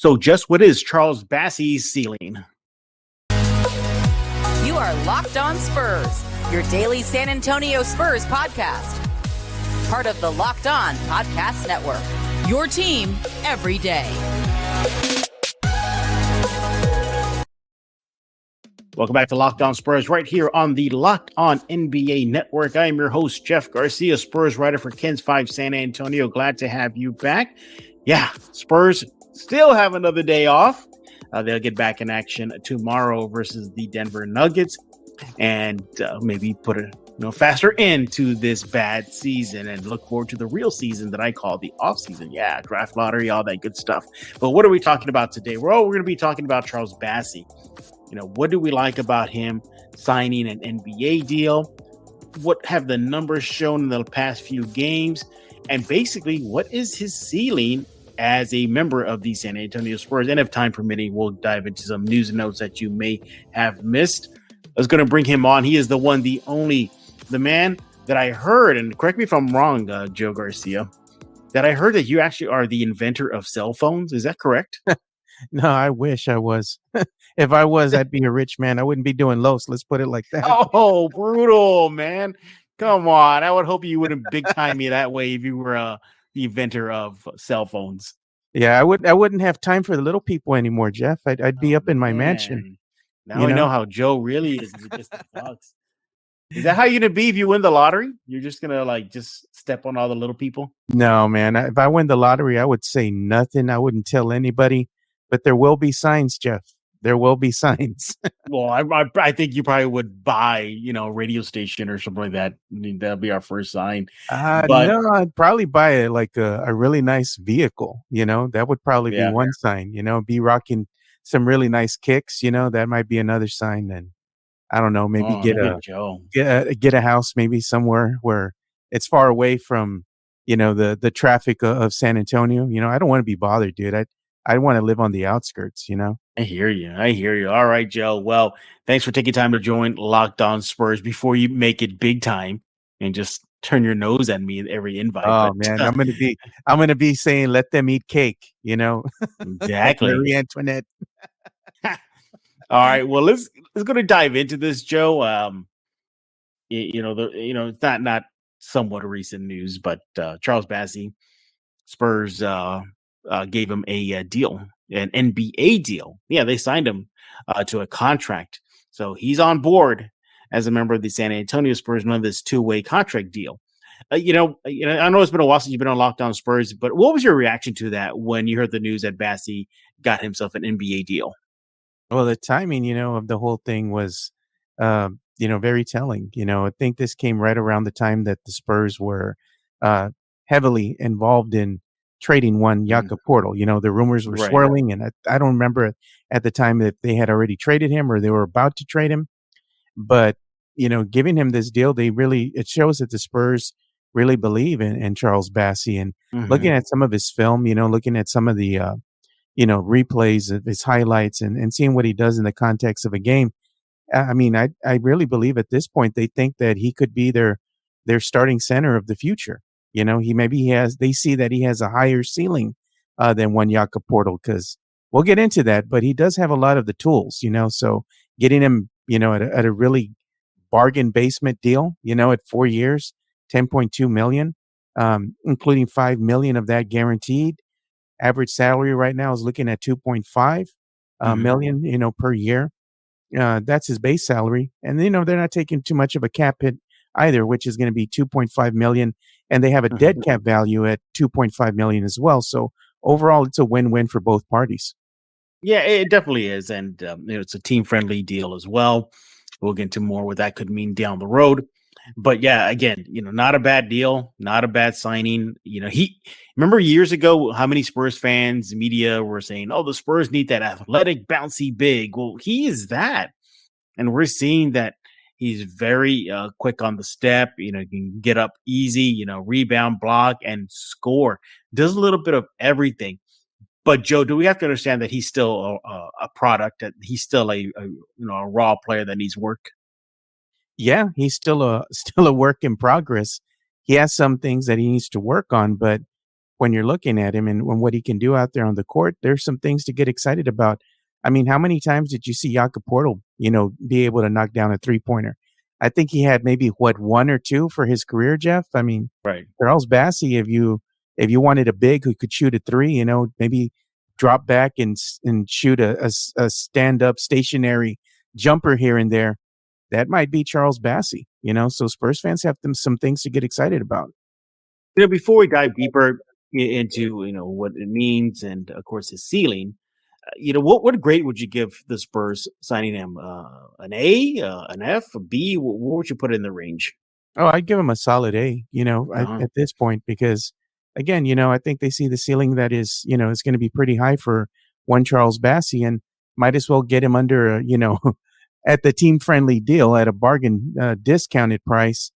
So just what is Charles Bassey's ceiling? You are Locked On Spurs, your daily San Antonio Spurs podcast. Part of the Locked On Podcast Network, your team every day. Welcome back to Locked On Spurs right here on the Locked On NBA Network. I am your host, Jeff Garcia, Spurs writer for Ken's 5 San Antonio. Glad to have you back. Yeah, Spurs still have another day off. They'll get back in action tomorrow versus the Denver Nuggets and maybe put a faster end to this bad season and look forward to the real season that I call the offseason. Yeah, draft lottery, all that good stuff. But what are we talking about today? Well, we're going to be talking about Charles Bassey. What do we like about him signing an NBA deal? What have the numbers shown in the past few games? And basically, what is his ceiling as a member of the San Antonio Spurs? And if time permitting, we'll dive into some news and notes that you may have missed. I was going to bring him on. He is the one, the only, the man that I heard, and correct me if I'm wrong, Joe Garcia, that I heard that you actually are the inventor of cell phones. Is that correct? No, I wish I was. If I was, I'd be a rich man. I wouldn't be doing Los. Let's put it like that. Oh, brutal, man. Come on. I would hope you wouldn't big time me that way if you were the inventor of cell phones. Yeah, I wouldn't have time for the little people anymore, Jeff. I'd be up in my mansion. Now I know how Joe really is. Just the bucks. Is that how you're going to be if you win the lottery? You're just going to just step on all the little people? No, man. If I win the lottery, I would say nothing. I wouldn't tell anybody. But there will be signs, Jeff. There will be signs. Well, I think you probably would buy, a radio station or something like that. I mean, that'll be our first sign. No, I'd probably buy a really nice vehicle. That would probably be one sign. Be rocking some really nice kicks. That might be another sign. And I don't know, maybe get a house maybe somewhere where it's far away from, the traffic of San Antonio. I don't want to be bothered, dude. I want to live on the outskirts, I hear you. All right, Joe. Well, thanks for taking time to join Locked On Spurs before you make it big time and just turn your nose at me at every invite. Oh, man, I'm going to be saying, let them eat cake, Exactly. Marie Antoinette. All right. Well, let's go to dive into this, Joe. It's not somewhat recent news, but Charles Bassey, Spurs, gave him a deal, an NBA deal. Yeah, they signed him to a contract. So he's on board as a member of the San Antonio Spurs under this two-way contract deal. I know it's been a while since you've been on Locked On Spurs, but what was your reaction to that when you heard the news that Bassey got himself an NBA deal? Well, the timing, of the whole thing was, very telling. I think this came right around the time that the Spurs were heavily involved in trading one Jakob Poeltl. The rumors were swirling, and I don't remember at the time that they had already traded him or they were about to trade him. But, giving him this deal, it shows that the Spurs really believe in Charles Bassey. And looking at some of his film, looking at some of the, replays of his highlights and seeing what he does in the context of a game. I mean, I really believe at this point they think that he could be their starting center of the future. They see that he has a higher ceiling than one Jakob Poeltl, because we'll get into that, but he does have a lot of the tools, so getting him, at a really bargain basement deal, at 4 years, $10.2 million, including $5 million of that guaranteed. Average salary right now is looking at 2.5 million, per year. That's his base salary. And, they're not taking too much of a cap hit either, which is going to be 2.5 million. And they have a dead cap value at 2.5 million as well. So overall, it's a win-win for both parties. Yeah, it definitely is. And it's a team-friendly deal as well. We'll get into more what that could mean down the road. But yeah, again, not a bad deal, not a bad signing. Remember years ago how many Spurs fans, media were saying, oh, the Spurs need that athletic, bouncy big. Well, he is that. And we're seeing that he's very quick on the step, can get up easy, rebound, block, and score. Does a little bit of everything. But Joe, do we have to understand that he's still a product, that he's still a raw player that needs work? Yeah, he's still a work in progress. He has some things that he needs to work on, but when you're looking at him and what he can do out there on the court, there's some things to get excited about. I mean, how many times did you see Jakob Portal, be able to knock down a 3-pointer? I think he had maybe one or two for his career, Jeff. I mean, Right. Charles Bassey, if you wanted a big who could shoot a three, maybe drop back and shoot a stand up stationary jumper here and there, that might be Charles Bassey. So Spurs fans have some things to get excited about. Before we dive deeper into what it means and of course his ceiling, what grade would you give the Spurs signing him? An A, an F, a B? What would you put in the range? Oh, I'd give him a solid A, Uh-huh. at this point, because again, I think they see the ceiling that is going to be pretty high for one Charles Bassey, and might as well get him under, at the team friendly deal at a bargain discounted price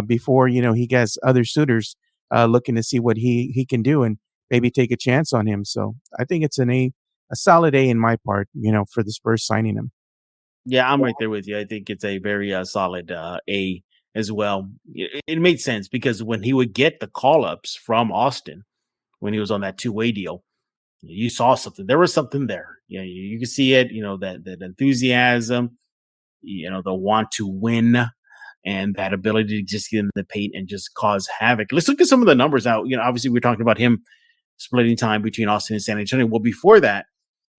before, he gets other suitors looking to see what he can do and maybe take a chance on him. So I think it's a solid A in my part, for the Spurs signing him. Yeah, I'm right there with you. I think it's a very solid A as well. It made sense because when he would get the call ups from Austin, when he was on that 2-way deal, you saw something. There was something there. You could see it. That enthusiasm, the want to win, and that ability to just get in the paint and just cause havoc. Let's look at some of the numbers out. Obviously we're talking about him splitting time between Austin and San Antonio. Well, before that,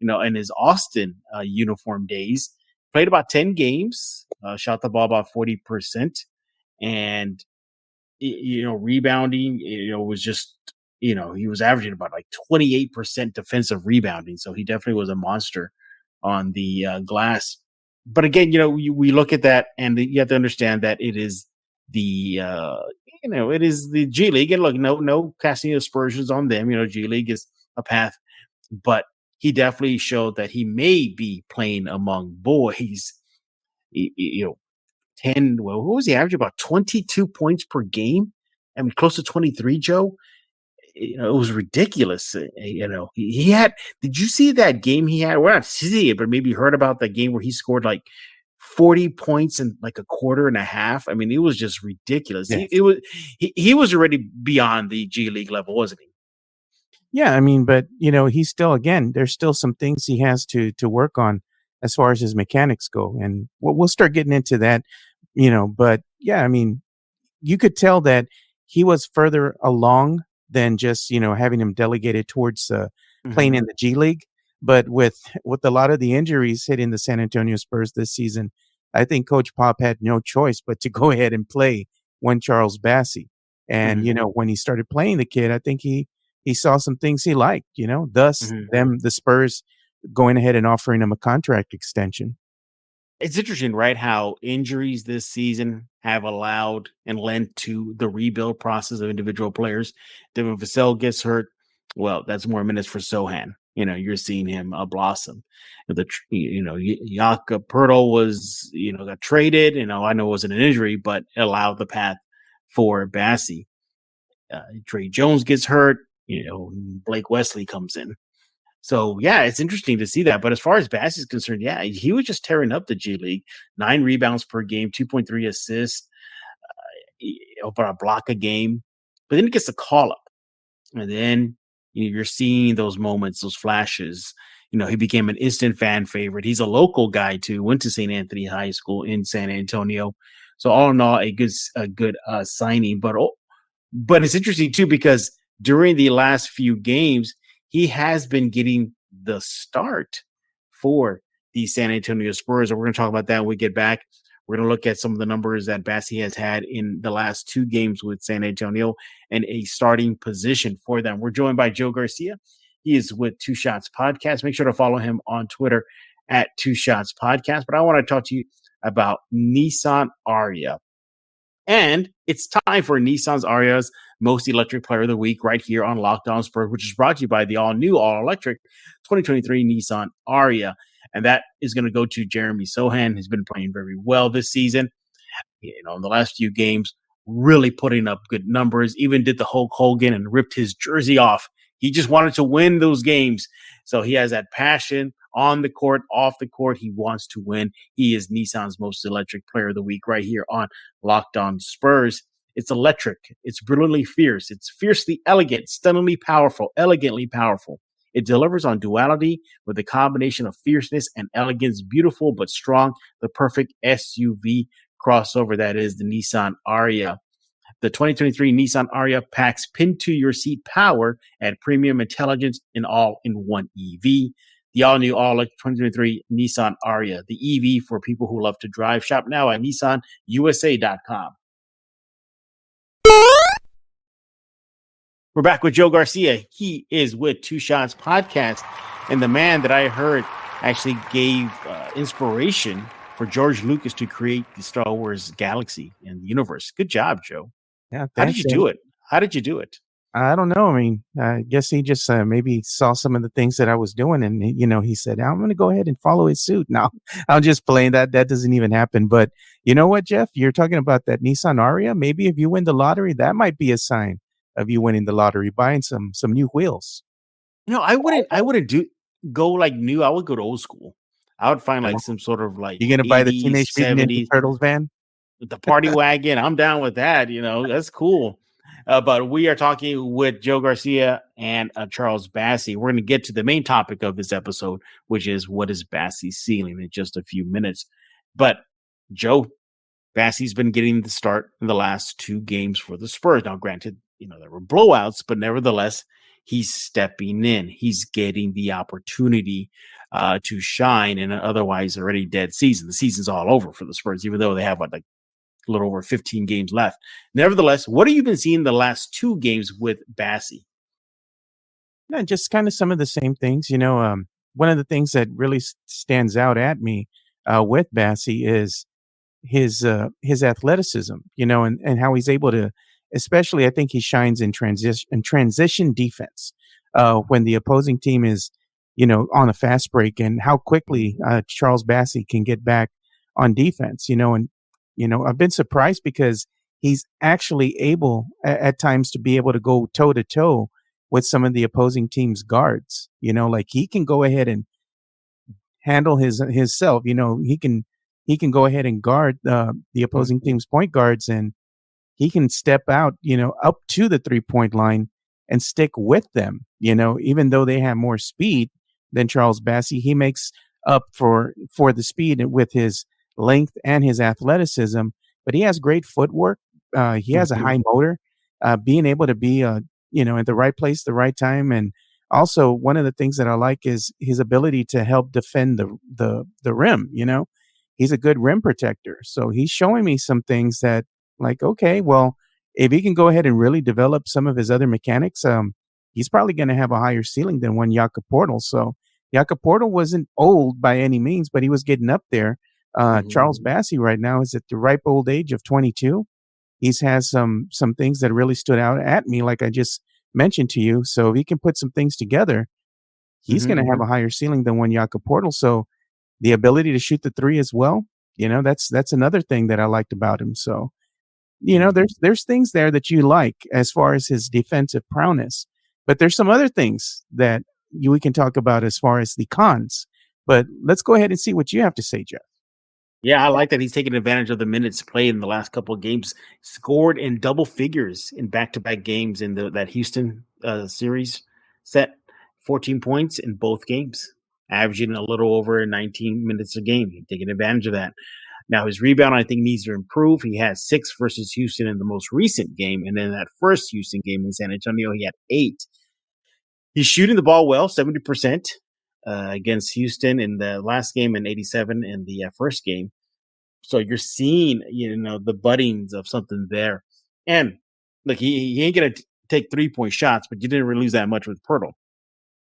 in his Austin uniform days, played about 10 games, shot the ball about 40%, and rebounding, was just, he was averaging about like 28% defensive rebounding. So he definitely was a monster on the glass. But again, we look at that and you have to understand that it is the, it is the G League. And look, no casting aspersions on them. G League is a path, but he definitely showed that he may be playing among boys. 10, well, what was he averaging? About 22 points per game. I mean, close to 23, Joe. It was ridiculous. He had, did you see that game he had? Well, not see it, but maybe heard about that game where he scored like 40 points in like a quarter and a half. I mean, it was just ridiculous. Yes. He was already beyond the G League level, wasn't he? Yeah, I mean, but he's still, again, there's still some things he has to work on as far as his mechanics go, and we'll start getting into that, But yeah, I mean, you could tell that he was further along than just having him delegated towards playing in the G League. But with a lot of the injuries hitting the San Antonio Spurs this season, I think Coach Pop had no choice but to go ahead and play one Charles Bassey. And when he started playing the kid, I think he saw some things he liked. Thus the Spurs going ahead and offering him a contract extension. It's interesting, right? How injuries this season have allowed and lent to the rebuild process of individual players. Devin Vassell gets hurt. Well, that's more minutes for Sohan. You're seeing him blossom. Jakob Poeltl was, got traded. I know it wasn't an injury, but it allowed the path for Bassey. Trey Jones gets hurt. Blake Wesley comes in. So, yeah, it's interesting to see that. But as far as Bass is concerned, yeah, he was just tearing up the G League. 9 rebounds per game, 2.3 assists, about a block a game. But then he gets the call up. And then you're seeing those moments, those flashes. He became an instant fan favorite. He's a local guy, too. Went to St. Anthony High School in San Antonio. So, all in all, a good signing. But it's interesting, too, because during the last few games, he has been getting the start for the San Antonio Spurs. And we're going to talk about that when we get back. We're going to look at some of the numbers that Bassey has had in the last 2 games with San Antonio and a starting position for them. We're joined by Joe Garcia. He is with Two Shots Podcast. Make sure to follow him on Twitter at Two Shots Podcast. But I want to talk to you about Nissan Ariya. And it's time for Nissan's Ariya's Most Electric Player of the Week right here on Locked On Spurs, which is brought to you by the all-new, all-electric 2023 Nissan Ariya. And that is going to go to Jeremy Sohan, who's been playing very well this season. In the last few games, really putting up good numbers, even did the Hulk Hogan and ripped his jersey off. He just wanted to win those games. So he has that passion on the court, off the court. He wants to win. He is Nissan's Most Electric Player of the Week right here on Locked On Spurs. It's electric. It's brilliantly fierce. It's fiercely elegant, stunningly powerful, elegantly powerful. It delivers on duality with a combination of fierceness and elegance, beautiful but strong, the perfect SUV crossover that is the Nissan Ariya. The 2023 Nissan Ariya packs pin-to-your-seat power and premium intelligence in all-in-one EV. The all-new, all-electric 2023 Nissan Ariya, the EV for people who love to drive. Shop now at nissanusa.com. We're back with Joe Garcia. He is with Two Shots Podcast, and the man that I heard actually gave inspiration for George Lucas to create the Star Wars galaxy and the universe. Good job, Joe. Yeah, How did you do it? How did you do it? I don't know. I mean, I guess he just maybe saw some of the things that I was doing, and he said, "I'm going to go ahead and follow his suit." Now, I'm just playing that. That doesn't even happen. But you know what, Jeff? You're talking about that Nissan Ariya. Maybe if you win the lottery, that might be a sign of you winning the lottery, buying some new wheels. I wouldn't go like new. I would go to old school. I would find like some sort of like you're gonna buy the 80s, Teenage Mutant 70s, Ninja Turtles van, the party wagon. I'm down with that. That's cool. But we are talking with Joe Garcia and Charles Bassey. We're going to get to the main topic of this episode, which is what is Bassey's ceiling, in just a few minutes. But Joe, Bassey's been getting the start in the last 2 games for the Spurs. Now, granted, there were blowouts, but nevertheless, he's stepping in. He's getting the opportunity to shine in an otherwise already dead season. The season's all over for the Spurs, even though they have like a little over 15 games left. Nevertheless, what have you been seeing the last 2 games with Bassey? Yeah, just kind of some of the same things. One of the things that really stands out at me with Bassey is his athleticism, and how he's able to, especially I think he shines in transition defense when the opposing team is, on a fast break, and how quickly Charles Bassey can get back on defense, and I've been surprised because he's actually able at times to be able to go toe to toe with some of the opposing team's guards, like he can go ahead and handle himself. He can go ahead and guard the opposing team's point guards, and he can step out, up to the 3-point line and stick with them. Even though they have more speed than Charles Bassey, he makes up for the speed with his length and his athleticism. But he has great footwork. He has a high motor, being able to be, at the right place, the right time. And also one of the things that I like is his ability to help defend the rim. He's a good rim protector. So he's showing me some things that, like, okay, well, if he can go ahead and really develop some of his other mechanics, he's probably going to have a higher ceiling than one Jakob Poeltl. So Jakob Poeltl wasn't old by any means, but he was getting up there. Charles Bassey right now is at the ripe old age of 22. He's has some things that really stood out at me, like I just mentioned to you. So if he can put some things together, he's going to have a higher ceiling than one Jakob Poeltl. So the ability to shoot the 3 as well, that's another thing that I liked about him. So, there's things there that you like as far as his defensive prowess, but there's some other things that we can talk about as far as the cons. But let's go ahead and see what you have to say, Jeff. Yeah, I like that he's taking advantage of the minutes played in the last couple of games. Scored in double figures in back-to-back games in that Houston series. Set 14 points in both games, averaging a little over 19 minutes a game. He's taking advantage of that. Now, his rebound, I think, needs to improve. He had 6 versus Houston in the most recent game, and then that first Houston game in San Antonio, he had 8. He's shooting the ball well, 70%. Against Houston in the last game and 87 in the first game. So you're seeing, the buddings of something there. And look, he ain't going to take 3-point shots, but you didn't really lose that much with Poeltl.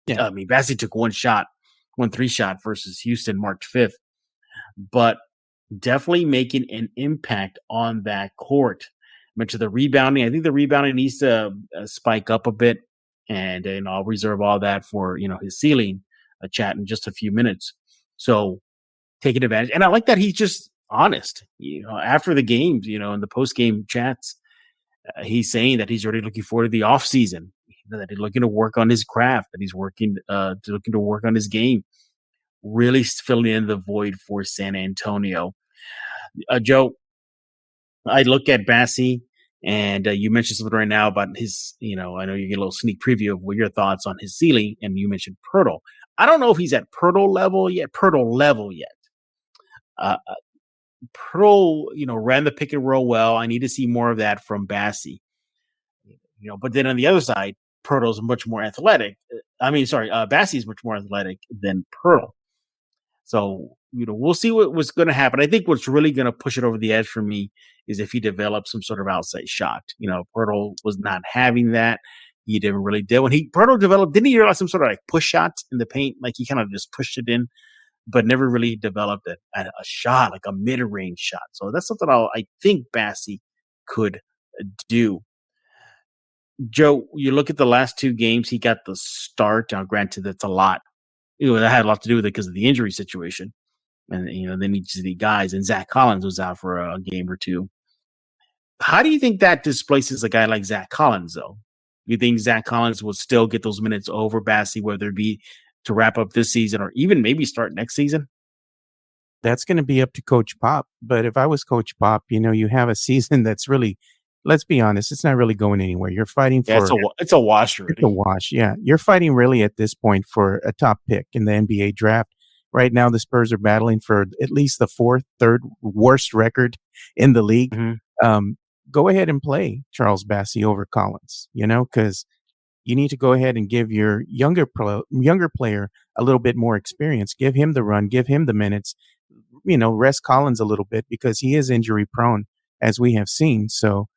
Yeah. Bassey took 1 3 shot versus Houston, marked 5th. But definitely making an impact on that court. I mentioned the rebounding. I think the rebounding needs to spike up a bit. And I'll reserve all that for, his ceiling. A chat in just a few minutes. So taking advantage. And I like that he's just honest, after the games, in the post-game chats, he's saying that he's already looking forward to the off season, that he's looking to work on his craft, that he's looking to work on his game, really filling in the void for San Antonio. Joe, I look at Bassey And you mentioned something right now about his, I know you get a little sneak preview of what your thoughts on his ceiling, and you mentioned Pirtle. I don't know if he's at Pirtle level yet. Uh, Pirtle, ran the pick and roll well. I need to see more of that from Bassey. But then on the other side, Pirtle's much more athletic. Bassey is much more athletic than Pirtle. So, we'll see what's going to happen. I think what's really going to push it over the edge for me is if he develops some sort of outside shot. Pirtle was not having that. He didn't really do. When Pirtle developed, didn't he realize some sort of like push shots in the paint? Like he kind of just pushed it in, but never really developed a shot, like a mid-range shot. So that's something I think Bassey could do. Joe, you look at the last two games, he got the start. Now, granted, that's a lot. That had a lot to do with it because of the injury situation. And, they need to see guys. And Zach Collins was out for a game or two. How do you think that displaces a guy like Zach Collins, though? You think Zach Collins will still get those minutes over Bassey, whether it be to wrap up this season or even maybe start next season? That's going to be up to Coach Pop. But if I was Coach Pop, you have a season that's really, let's be honest, it's not really going anywhere. You're fighting for it's a wash already. It's a wash, yeah. You're fighting really at this point for a top pick in the NBA draft. Right now, the Spurs are battling for at least the third worst record in the league. Mm-hmm. Go ahead and play Charles Bassey over Collins, because you need to go ahead and give your younger player a little bit more experience. Give him the run, give him the minutes, rest Collins a little bit because he is injury prone, as we have seen. So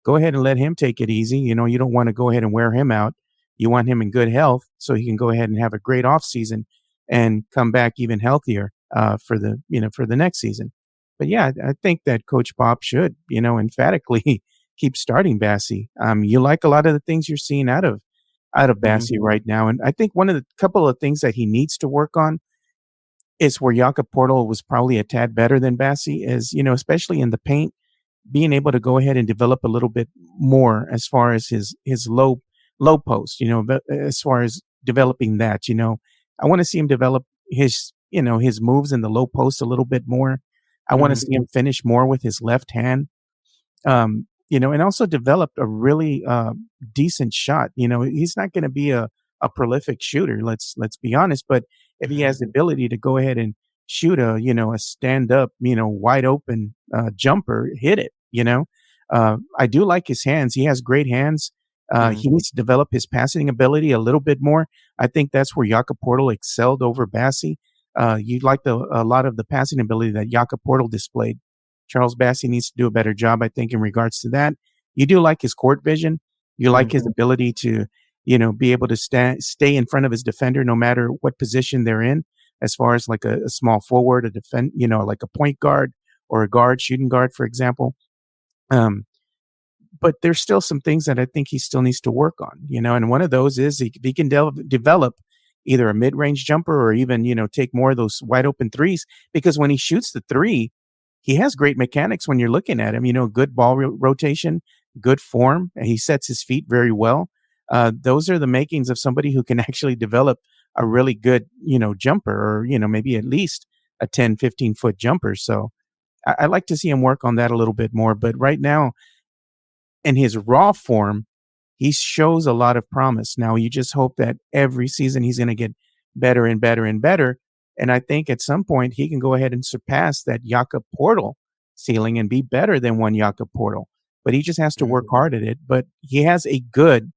go ahead and let him take it easy. You don't want to go ahead and wear him out. You want him in good health so he can go ahead and have a great offseason and come back even healthier for the next season. But yeah, I think that Coach Pop should, emphatically keep starting Bassey. You like a lot of the things you're seeing out of Bassey right now. And I think one of the couple of things that he needs to work on is where Jakob Poeltl was probably a tad better than Bassey is, especially in the paint, being able to go ahead and develop a little bit more as far as his low post, as far as developing that, I want to see him develop his moves in the low post a little bit more. I want to see him finish more with his left hand, and also develop a really decent shot. He's not going to be a prolific shooter. Let's be honest. But if he has the ability to go ahead and shoot a stand up, wide open jumper, hit it. I do like his hands. He has great hands. He needs to develop his passing ability a little bit more. I think that's where Jakob Poeltl excelled over Bassey. You liked a lot of the passing ability that Jakob Poeltl displayed. Charles Bassey needs to do a better job, I think, in regards to that. You do like his court vision. You like his ability to, be able to stay in front of his defender no matter what position they're in, as far as like a small forward, a defend, like a point guard or a guard, shooting guard, for example. But there's still some things that I think he still needs to work on, and one of those is if he can develop either a mid-range jumper or even, take more of those wide open threes, because when he shoots the three, he has great mechanics when you're looking at him, good ball rotation, good form, and he sets his feet very well. Those are the makings of somebody who can actually develop a really good, jumper or, maybe at least a 10, 15-foot jumper. So I like to see him work on that a little bit more. But right now, in his raw form, he shows a lot of promise. Now, you just hope that every season he's going to get better and better and better. And I think at some point he can go ahead and surpass that Jakob Poeltl ceiling and be better than one Jakob Poeltl. But he just has to work hard at it. But he has a good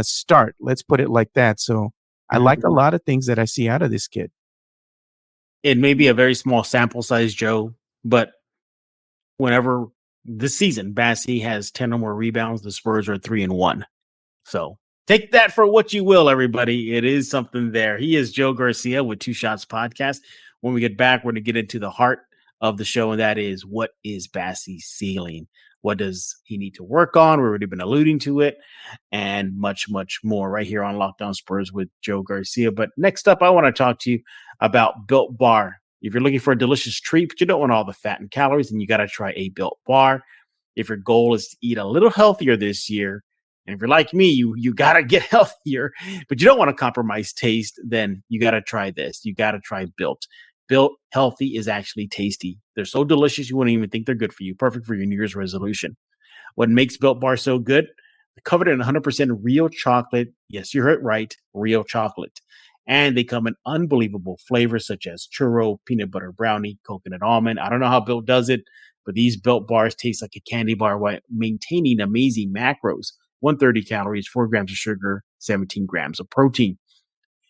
start. Let's put it like that. So I like a lot of things that I see out of this kid. It may be a very small sample size, Joe, but whenever this season Bassey has 10 or more rebounds, the Spurs are 3-1. So take that for what you will, everybody. It is something there. He is Joe Garcia with Two Shots Podcast. When we get back, we're going to get into the heart of the show, and that is, what is Bassey's ceiling? What does he need to work on? We've already been alluding to it, and much, much more right here on Locked On Spurs with Joe Garcia. But next up, I want to talk to you about Built Bar. If you're looking for a delicious treat, but you don't want all the fat and calories, then you got to try a Built Bar. If your goal is to eat a little healthier this year, and if you're like me, you got to get healthier, but you don't want to compromise taste, then you got to try this. You got to try Built. Built Healthy is actually tasty. They're so delicious, you wouldn't even think they're good for you. Perfect for your New Year's resolution. What makes Built Bar so good? They're covered in 100% real chocolate. Yes, you heard right, real chocolate. And they come in unbelievable flavors such as churro, peanut butter brownie, coconut almond. I don't know how Built does it, but these Built Bars taste like a candy bar while maintaining amazing macros. 130 calories, 4 grams of sugar, 17 grams of protein.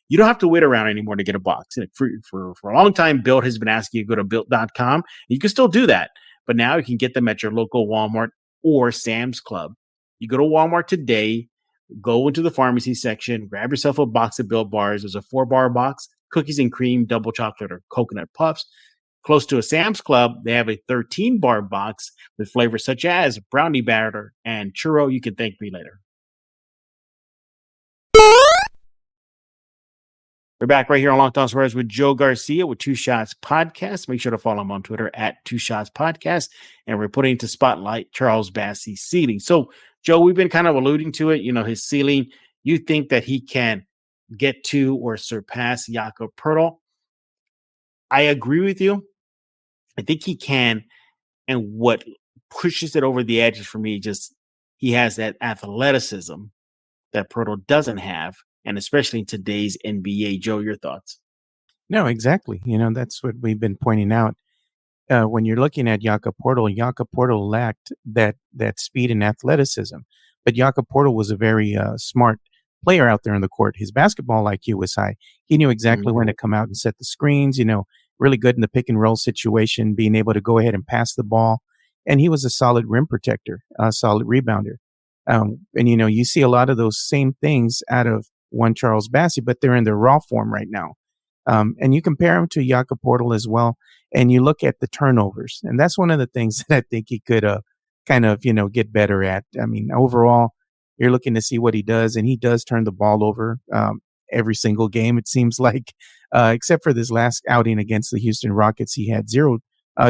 You don't have to wait around anymore to get a box. For a long time, Built has been asking you to go to built.com. You can still do that, but now you can get them at your local Walmart or Sam's Club. You go to Walmart today, go into the pharmacy section, grab yourself a box of Built Bars. There's a 4-bar box, cookies and cream, double chocolate, or coconut puffs. Close to a Sam's Club, they have a 13-bar box with flavors such as brownie batter and churro. You can thank me later. We're back right here on Locked On Spurs with Joe Garcia with Two Shots Podcast. Make sure to follow him on Twitter at Two Shots Podcast. And we're putting to spotlight Charles Bassey's ceiling. So, Joe, we've been kind of alluding to it. His ceiling. You think that he can get to or surpass Jakob Poeltl? I agree with you. I think he can. And what pushes it over the edge is, for me, just he has that athleticism that Poeltl doesn't have. And especially in today's NBA. Joe, your thoughts? No, exactly. That's what we've been pointing out. When you're looking at Jakob Poeltl lacked that speed and athleticism. But Jakob Poeltl was a very smart player out there on the court. His basketball IQ was high. He knew exactly when to come out and set the screens, really good in the pick and roll situation, being able to go ahead and pass the ball. And he was a solid rim protector, a solid rebounder. And, you see a lot of those same things out of one Charles Bassey, but they're in their raw form right now. And you compare him to Jakob Poeltl as well, and you look at the turnovers. And that's one of the things that I think he could kind of, get better at. I mean, overall, you're looking to see what he does, and he does turn the ball over every single game, it seems like, except for this last outing against the Houston Rockets. He had 0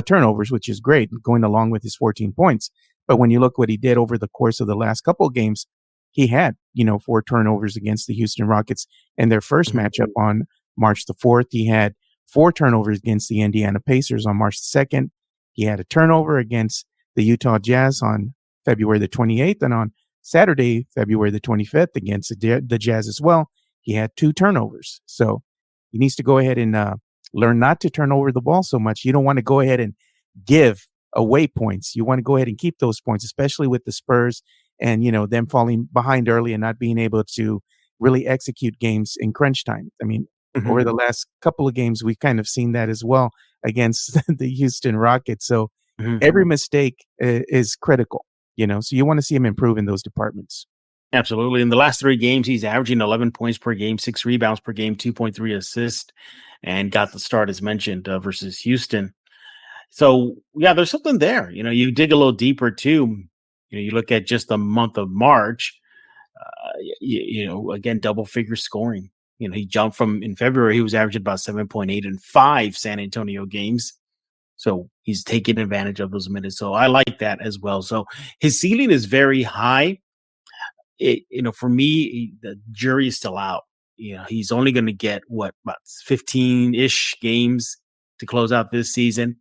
turnovers, which is great, going along with his 14 points. But when you look what he did over the course of the last couple of games, he had, 4 turnovers against the Houston Rockets in their first matchup on March the 4th. He had 4 turnovers against the Indiana Pacers on March the 2nd. He had a turnover against the Utah Jazz on February the 28th. And on Saturday, February the 25th, against the Jazz as well, he had 2 turnovers. So he needs to go ahead and learn not to turn over the ball so much. You don't want to go ahead and give away points. You want to go ahead and keep those points, especially with the Spurs and, them falling behind early and not being able to really execute games in crunch time. I mean, over the last couple of games, we've kind of seen that as well against the Houston Rockets. So every mistake is critical, so you want to see him improve in those departments. Absolutely. In the last 3 games, he's averaging 11 points per game, 6 rebounds per game, 2.3 assists, and got the start, as mentioned, versus Houston. So, yeah, there's something there. You dig a little deeper, too. You look at just the month of March, again, double figure scoring. He jumped from, in February, he was averaging about 7.8 in 5 San Antonio games. So he's taking advantage of those minutes. So I like that as well. So his ceiling is very high. For me, the jury is still out. He's only going to get about 15-ish games to close out this season.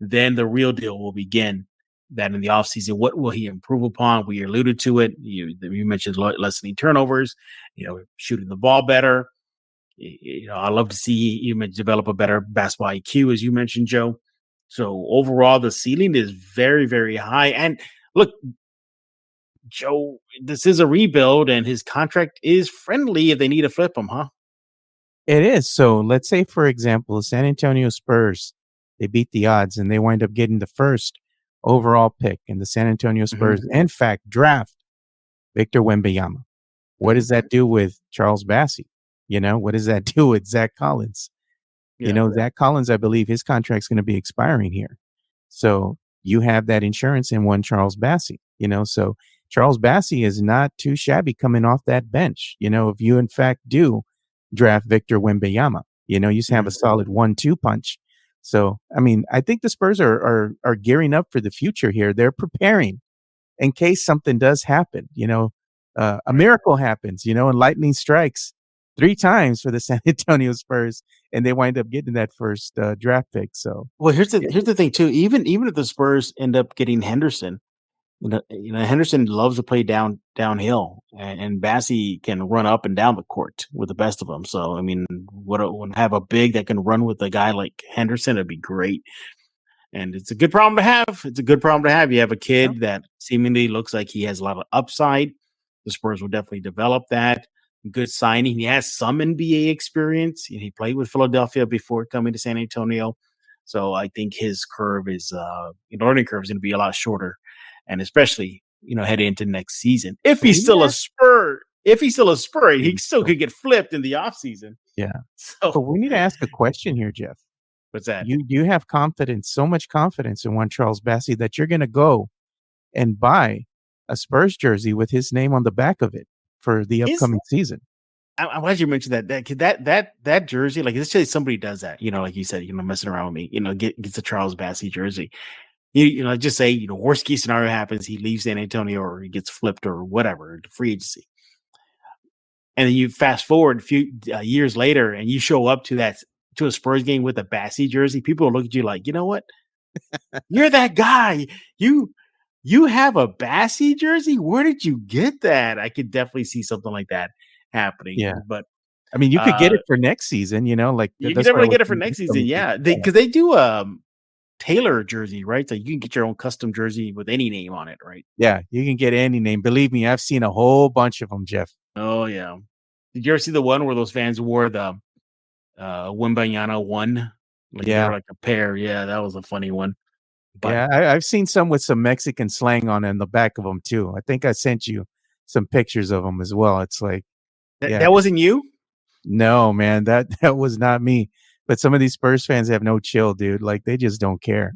Then the real deal will begin. That in the offseason, what will he improve upon? We alluded to it. You mentioned lessening turnovers, shooting the ball better. I love to see you develop a better basketball IQ, as you mentioned, Joe. So overall, the ceiling is very, very high. And look, Joe, this is a rebuild, and his contract is friendly if they need to flip him, huh? It is. So let's say, for example, the San Antonio Spurs, they beat the odds and they wind up getting the first overall pick, and the San Antonio Spurs, in fact, draft Victor Wembanyama. What does that do with Charles Bassey? What does that do with Zach Collins? Zach Collins, I believe his contract's going to be expiring here. So you have that insurance in one Charles Bassey, so Charles Bassey is not too shabby coming off that bench. If you in fact do draft Victor Wembanyama, you have a solid 1-2 punch. So, I mean, I think the Spurs are gearing up for the future here. They're preparing in case something does happen. A miracle happens, and lightning strikes 3 times for the San Antonio Spurs, and they wind up getting that first draft pick. So, well, here's the thing too. Even if the Spurs end up getting Henderson, Henderson loves to play downhill, and Bassey can run up and down the court with the best of them. So, I mean, would have a big that can run with a guy like Henderson, it'd be great. And it's a good problem to have. It's a good problem to have. You have a kid that seemingly looks like he has a lot of upside. The Spurs will definitely develop that. Good signing. He has some NBA experience. He played with Philadelphia before coming to San Antonio. So I think his learning curve is going to be a lot shorter. And especially, heading into next season. If he's still a Spur, he still could get flipped in the offseason. Yeah. So we need to ask a question here, Jeff. What's that? You have so much confidence in one Charles Bassey that you're going to go and buy a Spurs jersey with his name on the back of it for the upcoming season. I'm glad you mentioned that jersey. Like, let's say somebody does that, like you said, messing around with me, gets a Charles Bassey jersey. Just say, worst case scenario happens, he leaves San Antonio or he gets flipped or whatever, free agency. And then you fast forward a few years later and you show up to a Spurs game with a Bassey jersey. People will look at you like, you know what? You're that guy. You have a Bassey jersey? Where did you get that? I could definitely see something like that happening. Yeah. But I mean, you could get it for next season, like you can definitely get it for next season. Yeah. Because they do tailor jersey, right? So you can get your own custom jersey with any name on it, right? Yeah, you can get any name. Believe me, I've seen a whole bunch of them, Jeff. Oh yeah. Did you ever see the one where those fans wore the Wembanyama one? They were like a pair. Yeah, that was a funny one. But, yeah, I've seen some with some Mexican slang on the back of them too. I think I sent you some pictures of them as well. It's like that wasn't you? No, man, that was not me. But some of these Spurs fans have no chill, dude. Like, they just don't care.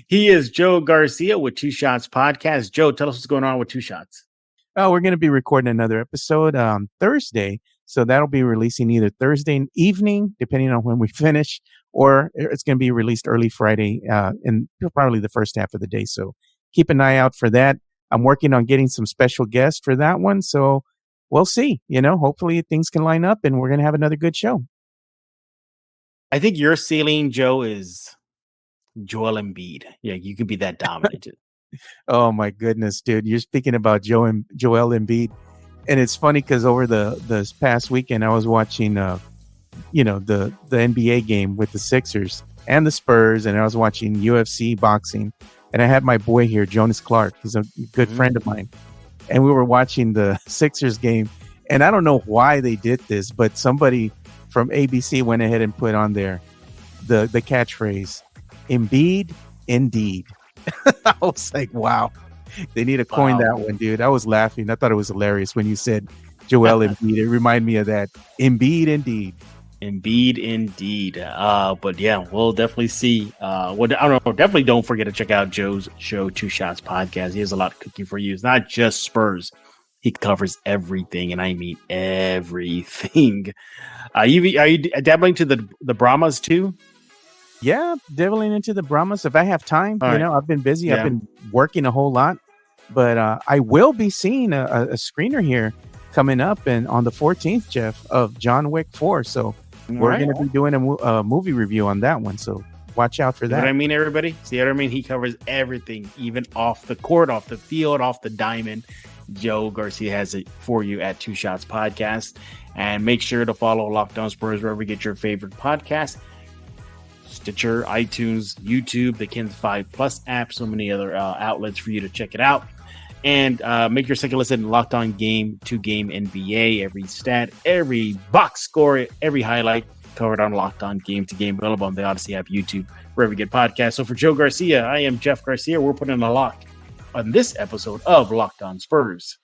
He is Joe Garcia with Two Shots Podcast. Joe, tell us what's going on with Two Shots. Oh, we're going to be recording another episode on Thursday. So that'll be releasing either Thursday evening, depending on when we finish, or it's going to be released early Friday in probably the first half of the day. So keep an eye out for that. I'm working on getting some special guests for that one. So we'll see. Hopefully things can line up and we're going to have another good show. I think your ceiling, Joe, is Joel Embiid. Yeah, you could be that dominant. Oh, my goodness, dude. You're speaking about Joel Embiid. And it's funny because over this past weekend, I was watching, the NBA game with the Sixers and the Spurs, and I was watching UFC boxing. And I had my boy here, Jonas Clark. He's a good friend of mine. And we were watching the Sixers game. And I don't know why they did this, but somebody from ABC went ahead and put on there the catchphrase, Embiid, indeed. I was like, wow. They need to coin that one, dude. I was laughing. I thought it was hilarious when you said Joel Embiid. It reminded me of that. Embiid, indeed. Embiid, indeed. But yeah, we'll definitely see. I don't know. Definitely don't forget to check out Joe's show, Two Shots Podcast. He has a lot of cooking for you. It's not just Spurs. He covers everything, and I mean everything. Are you dabbling to the Brahmas too? Yeah, dabbling into the Brahmas if I have time. All right. I've been busy. Yeah. I've been working a whole lot, but I will be seeing a screener here coming up and on the 14th, Jeff, of John Wick 4. So we're going to be doing a movie review on that one. So watch out for that. See what I mean, everybody? See what I mean? He covers everything, even off the court, off the field, off the diamond. Joe Garcia has it for you at Two Shots Podcast. And make sure to follow Locked On Spurs wherever you get your favorite podcast. Stitcher, iTunes, YouTube, the Kins 5 Plus app, so many other outlets for you to check it out. And make your second listen Locked On Game to Game NBA. Every stat, every box score, every highlight covered on Locked On Game to Game, available on the Odyssey app, YouTube, wherever you get podcasts. So for Joe Garcia, I am Jeff Garcia. We're putting a lock on this episode of Locked On Spurs.